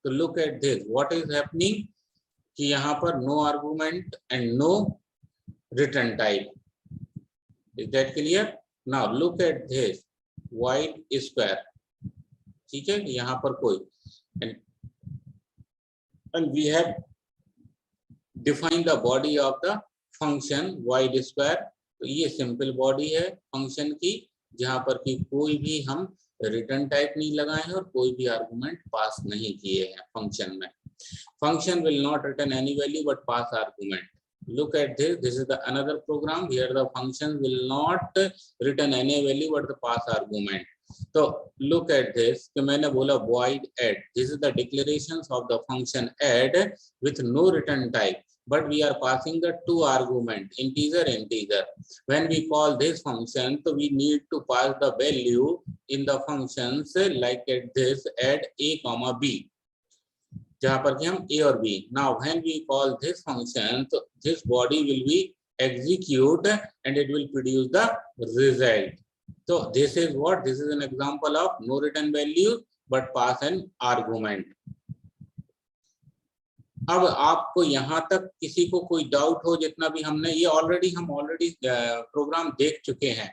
तो look at this, what is happening कि यहाँ पर no argument and no return type. Is that clear? Now look at this wide square. ठीक है, यहाँ पर कोई and we have defined the body of the function wide square. तो ये सिंपल बॉडी है फंक्शन की, जहां पर कि कोई भी हम रिटर्न टाइप नहीं लगाए हैं और कोई भी आर्गुमेंट पास नहीं किए हैं फंक्शन में. Function will not return any value but pass argument. Look at this. This is the another program here. The function will not return any value but the pass argument. तो look at this कि मैंने बोला void add. This is the declarations of the function add with no return type, but we are passing the two argument, integer. When we call this function, so we need to pass the value in the functions like at this add a comma b, जहाँ पर कि हम a और b. Now when we call this function, so this body will be execute and it will produce the result. So this is what, this is an example of no return value but pass an argument. अब आपको यहाँ तक किसी को कोई doubt हो, जितना भी हमने ये हम ऑलरेडी प्रोग्राम देख चुके हैं.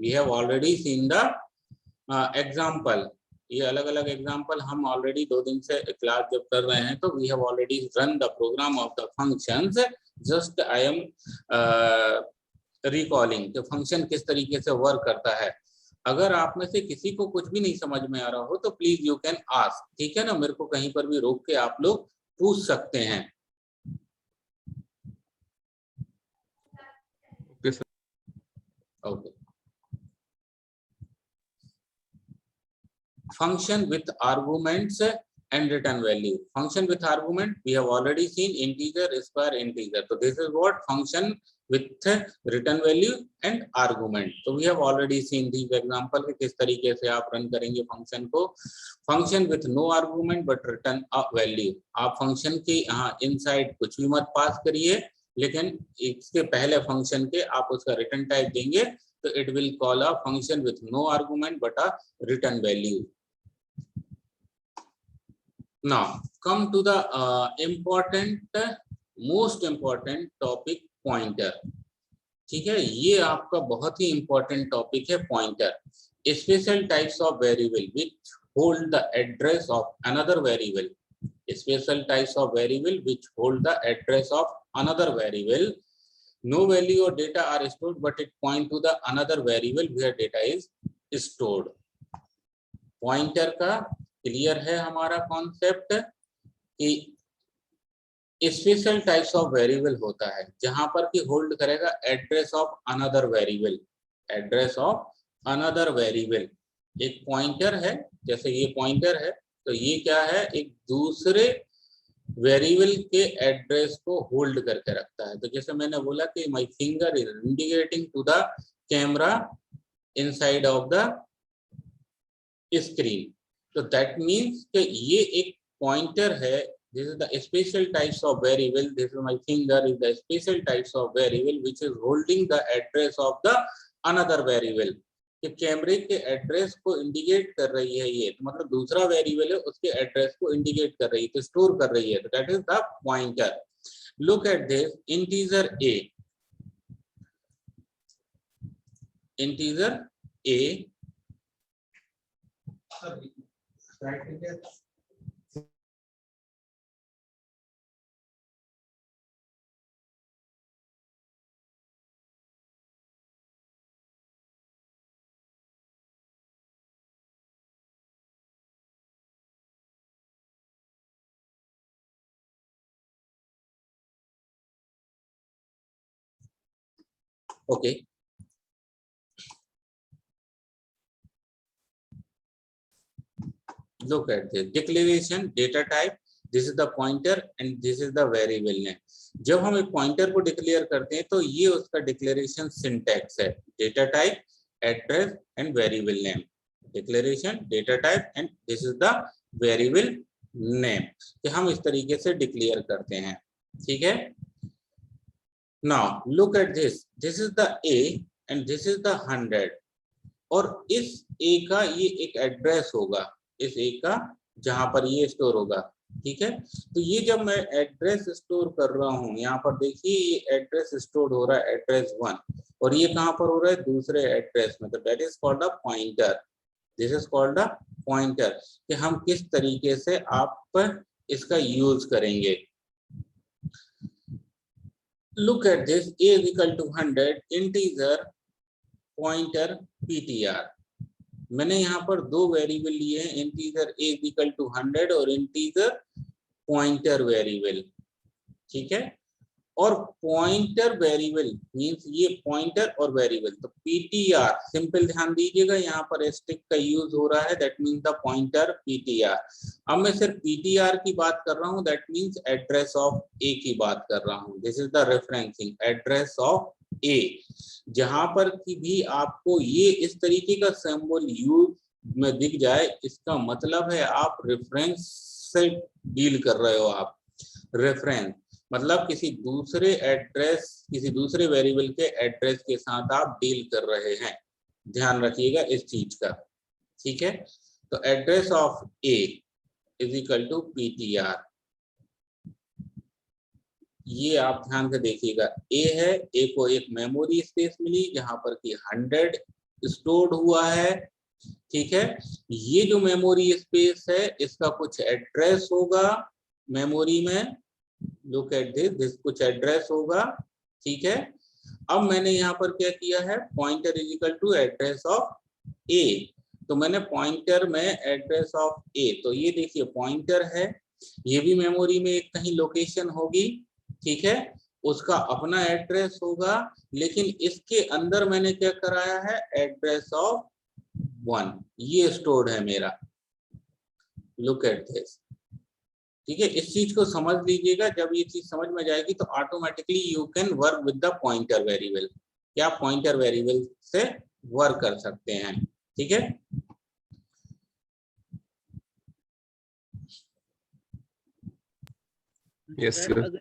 We have already seen the example. ये अलग अलग एग्जाम्पल हम ऑलरेडी 2 दिन से क्लास जब कर रहे हैं, तो we have already run the program of the functions. Just I am recalling कि फंक्शन किस तरीके से वर्क करता है. अगर आप में से किसी को कुछ भी नहीं समझ में आ रहा हो तो प्लीज यू कैन आस्क. ठीक है ना, मेरे को कहीं पर भी रोक के आप लोग पूछ सकते हैं. Okay. Function with arguments and return value. Function with argument we have already seen, integer, square, integer. So this is what function with return value and argument. So we have already seen these example कि किस तरीके से आप run करेंगे function को. Function with no argument but return a value. आप function के यहाँ इनसाइड कुछ भी मत पास करिए, लेकिन इसके पहले फंक्शन के आप उसका रिटर्न टाइप देंगे, तो it will call a function with no argument but a return value. Now come to the most important topic, pointer. ठीक है, ये आपका बहुत ही important topic है pointer. Special types of variable which hold the address of another variable. Special types of variable which hold the address of another variable. No value or data are stored but it point to the another variable where data is stored. Pointer का clear है हमारा concept कि special types of variable होता है जहां पर कि hold करेगा address of another variable. Address of another variable एक पॉइंटर है. जैसे ये पॉइंटर है, तो ये क्या है, एक दूसरे वेरिएबल के एड्रेस को होल्ड करके रखता है. तो जैसे मैंने बोला कि my finger is indicating to the camera inside of the screen. तो दैट मीन्स कि ये एक पॉइंटर है. This is the special types of variable. This is my finger is the special types of variable which is holding the address of the another variable. कि कैमरे के address को indicate कर रही है ये, तो मतलब दूसरा वेरिएबल है उसके एड्रेस को इंडिकेट कर रही है, तो स्टोर कर रही है. तो that is the pointer. Look at this integer a. Integer a okay. Look at this declaration, data type. This is the pointer and this is the variable name. जब हम एक पॉइंटर को डिक्लेयर करते हैं तो ये उसका डिक्लेरेशन सिंटैक्स है. Data type, address and variable name. Declaration, data type and this is the variable name. कि हम इस तरीके से डिक्लेयर करते हैं. ठीक है. Now look at this. This is the a and this is the 100. और इस a का ये एक एड्रेस होगा, इस a का जहां पर ये स्टोर होगा. ठीक है। तो ये जब मैं एड्रेस स्टोर कर रहा हूँ, यहाँ पर देखिए ये एड्रेस स्टोर हो रहा है एड्रेस 1, और ये कहाँ पर हो रहा है, दूसरे एड्रेस में, तो that is called a pointer. This is called a pointer, कि हम किस तरीके से आप इसका यूज करेंगे। Look at this, a is equal to 100 integer pointer ptr। मैंने यहाँ पर दो वेरिएबल लिए हैं, integer a is equal to 100 और इंटीजर पॉइंटर वेरिएबल, ठीक है। और पॉइंटर वेरिएबल मींस ये पॉइंटर और वेरिएबल, तो ptr सिंपल, ध्यान दीजिएगा यहाँ पर स्टिक का यूज हो रहा है, that means the pointer ptr। अब मैं सिर्फ ptr की बात कर रहा हूँ, that means address of a की बात कर रहा हूँ। This is the referencing address of a। जहां पर की भी आपको ये इस तरीके का सिंबल यूज में दिख जाए, इसका मतलब है आप रेफरेंस से डील कर रहे हो। आप रेफरेंस मतलब किसी दूसरे एड्रेस, किसी दूसरे वेरिएबल के एड्रेस के साथ आप डील कर रहे हैं, ध्यान रखिएगा इस चीज का, ठीक है। तो address of a is equal to ptr, ये आप ध्यान से देखिएगा। ए है, ए को एक मेमोरी स्पेस मिली जहां पर कि 100 स्टोर्ड हुआ है, ठीक है। ये जो मेमोरी स्पेस है इसका कुछ एड्रेस होगा मेमोरी में, लुक एट दिस कुछ एड्रेस होगा, ठीक है। अब मैंने यहाँ पर क्या किया है, pointer is equal to address of A, तो मैंने पॉइंटर में एड्रेस ऑफ ए, तो ये देखिए पॉइंटर है, ये भी मेमोरी में एक कहीं लोकेशन होगी, ठीक है, उसका अपना एड्रेस होगा, लेकिन इसके अंदर मैंने क्या कराया है, एड्रेस ऑफ 1, ये स्टोर्ड है मेरा। लुक एट दिस, ठीक है। इस चीज को समझ लीजिएगा, जब ये चीज समझ में जाएगी तो automatically you can work with the pointer variable, क्या पॉइंटर वेरिएबल से वर्क कर सकते हैं, ठीक है। Yes sir.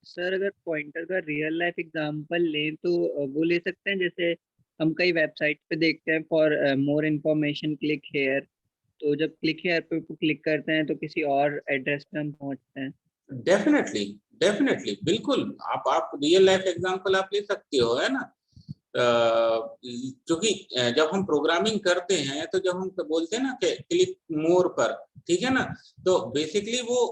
सर अगर पॉइंटर का रियल लाइफ एग्जांपल लें तो वो ले सकते हैं, जैसे हम कई वेबसाइट पे देखते हैं for more information click here, तो जब क्लिक हेयर पे क्लिक करते हैं तो किसी और एड्रेस पे हम पहुंचते हैं। डेफिनेटली डेफिनेटली बिल्कुल, आप रियल लाइफ एग्जांपल आप ले सकते हो, है ना। क्योंकि जब हम प्रोग्रामिंग करते हैं तो जब हम बोलते हैं ना कि क्लिक मोर पर, ठीक है ना, तो बेसिकली वो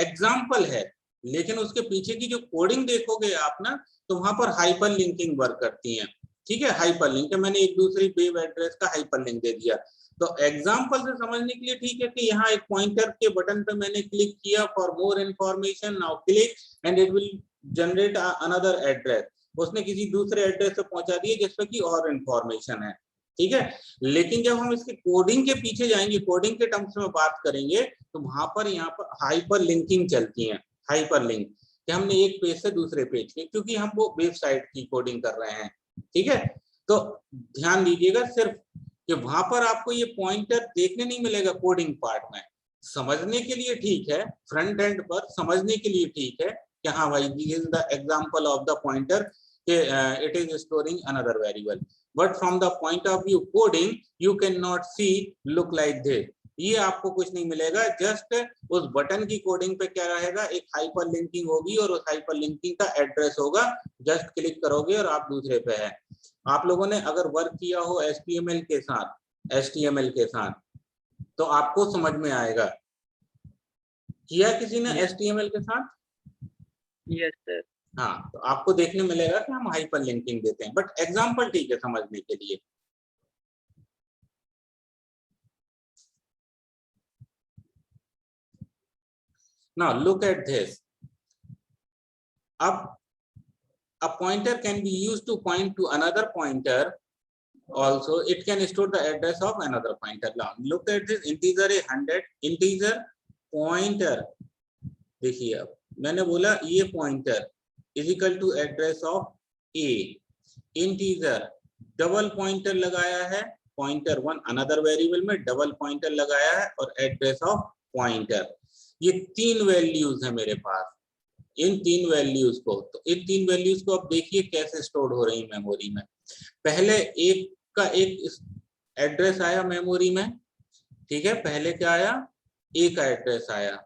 एग्जांपल है, लेकिन उसके पीछे की जो कोडिंग देखोगे आप ना, तो वहां पर हाइपर लिंकिंग वर्क करती है, ठीक है। हाइपर लिंक, मैंने एक दूसरी वेब एड्रेस का हाइपर लिंक दे दिया, तो एग्जांपल से समझने के लिए ठीक है कि यहाँ एक पॉइंटर के बटन पे मैंने क्लिक किया for more information, now click and it will generate another address, उसने किसी दूसरे एड्रेस से पहुंचा दिए जिसपे की और इन्फॉर्मेशन है, ठीक है। लेकिन जब हम इसके कोडिंग के पीछे जाएंगे, कोडिंग के टर्म्स में बात करेंगे, तो वहां पर यहाँ पर हाइपर लिंकिंग चलती है, हाइपर लिंक, कि हमने एक पेज से दूसरे पेज के, क्योंकि हम वो वेबसाइट की कोडिंग कर रहे हैं, ठीक है। तो ध्यान दीजिएगा सिर्फ कि वहां पर आपको ये पॉइंटर देखने नहीं मिलेगा कोडिंग पार्ट में, समझने के लिए ठीक है, फ्रंट एंड पर समझने के लिए ठीक है कि हाँ भाई this is the example of the pointer, it is storing another variable, but from the point of view coding you can not see look like this, ये आपको कुछ नहीं मिलेगा, जस्ट उस बटन की कोडिंग पे क्या रहेगा, एक हाइपर लिंकिंग होगी और उस हाइपर लिंकिंग का एड्रेस होगा, जस्ट क्लिक करोगे और आप दूसरे पे है। आप लोगों ने अगर वर्क किया हो HTML के साथ, HTML के साथ, तो आपको समझ में आएगा, किया किसी ने HTML के साथ? Yes sir. हाँ, तो आपको देखने मिलेगा कि हम हाइपर लिंकिंग देते हैं, बट एग्जांपल ठीक है समझने के लिए। Now look at this. Up, a pointer can be used to point to another pointer. Also, it can store the address of another pointer. Now look at this, integer 100, integer pointer. देखिए अब मैंने बोला ये pointer is equal to address of a, integer double pointer लगाया है, pointer 1 another variable में double pointer लगाया है, और एड्रेस ऑफ पॉइंटर, ये तीन वैल्यूज है मेरे पास। इन तीन वैल्यूज को, तो इन तीन वैल्यूज को अब देखिए कैसे स्टोर हो रही मेमोरी में। पहले एक का एक एड्रेस आया मेमोरी में, ठीक है, पहले क्या आया, ए का एड्रेस आया,